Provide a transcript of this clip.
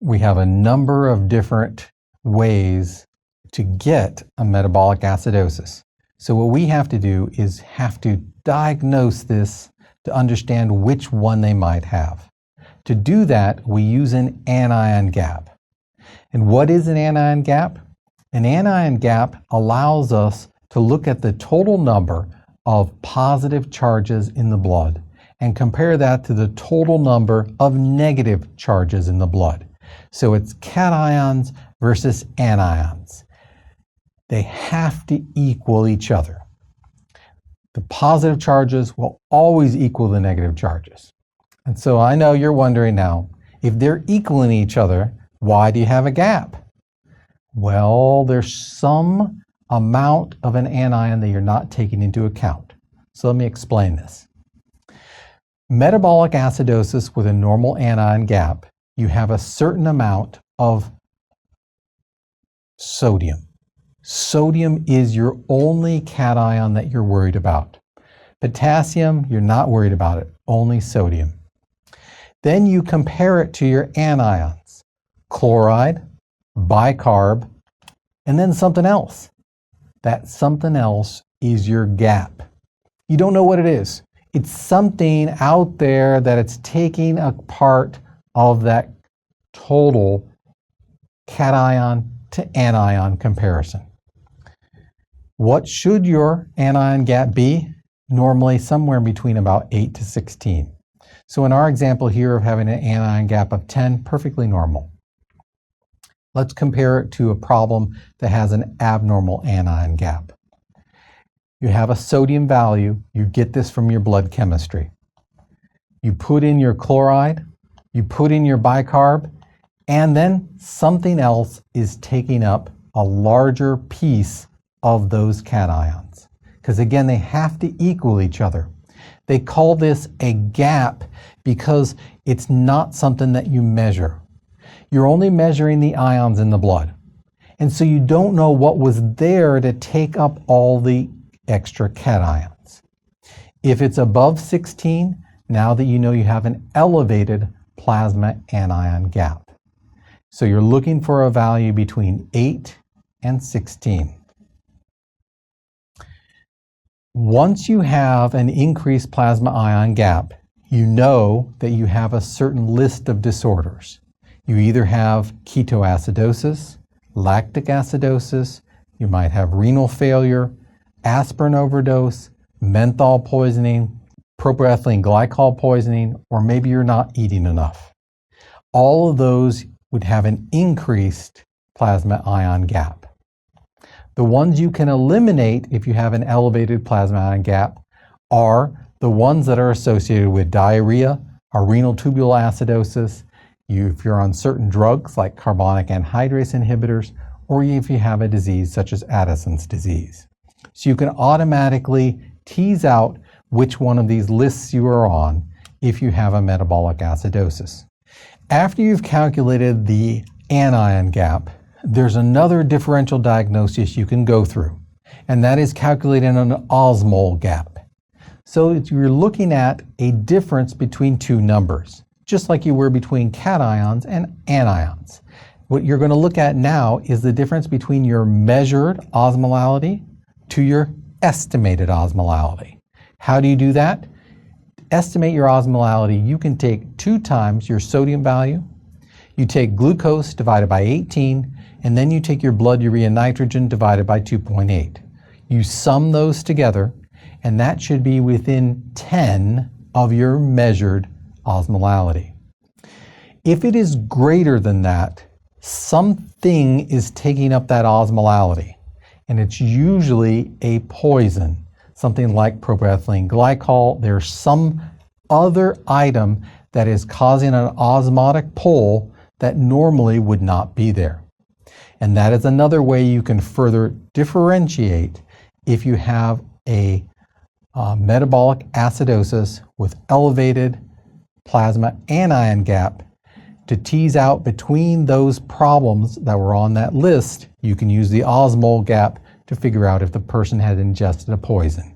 we have a number of different ways to get a metabolic acidosis. So what we have to do is have to diagnose this to understand which one they might have. To do that, we use an anion gap. And what is an anion gap? An anion gap allows us to look at the total number of positive charges in the blood and compare that to the total number of negative charges in the blood. So it's cations versus anions. They have to equal each other. The positive charges will always equal the negative charges. And so I know you're wondering now, if they're equaling each other, why do you have a gap? Well, there's some amount of an anion that you're not taking into account. So let me explain this. Metabolic acidosis with a normal anion gap, you have a certain amount of sodium. Sodium is your only cation that you're worried about. Potassium, you're not worried about it, only sodium. Then you compare it to your anions, chloride, bicarb, and then something else. That something else is your gap. You don't know what it is. It's something out there that it's taking a part of that total cation to anion comparison. What should your anion gap be? Normally somewhere between about 8 to 16. So in our example here of having an anion gap of 10, perfectly normal. Let's compare it to a problem that has an abnormal anion gap. You have a sodium value, you get this from your blood chemistry. You put in your chloride, you put in your bicarb, and then something else is taking up a larger piece of those cations. Because again, they have to equal each other. They call this a gap because it's not something that you measure. You're only measuring the ions in the blood. And so you don't know what was there to take up all the extra cations. If it's above 16, now that you know you have an elevated plasma anion gap. So you're looking for a value between 8 and 16. Once you have an increased plasma ion gap, you know that you have a certain list of disorders. You either have ketoacidosis, lactic acidosis, you might have renal failure, aspirin overdose, menthol poisoning, propylethylene glycol poisoning, or maybe you're not eating enough. All of those would have an increased plasma ion gap. The ones you can eliminate if you have an elevated plasma ion gap are the ones that are associated with diarrhea or renal tubular acidosis, if you're on certain drugs like carbonic anhydrase inhibitors, or if you have a disease such as Addison's disease. So you can automatically tease out which one of these lists you are on if you have a metabolic acidosis. After you've calculated the anion gap, there's another differential diagnosis you can go through, and that is calculating an osmolar gap. So you're looking at a difference between two numbers, just like you were between cations and anions. What you're going to look at now is the difference between your measured osmolality to your estimated osmolality. How do you do that? To estimate your osmolality, you can take 2 times your sodium value, you take glucose divided by 18, and then you take your blood urea nitrogen divided by 2.8. You sum those together, and that should be within 10 of your measured osmolality. If it is greater than that, something is taking up that osmolality, and it's usually a poison, something like propylethylene glycol. There's some other item that is causing an osmotic pull that normally would not be there. And that is another way you can further differentiate if you have a metabolic acidosis with elevated plasma anion gap. To tease out between those problems that were on that list, you can use the osmolar gap to figure out if the person had ingested a poison.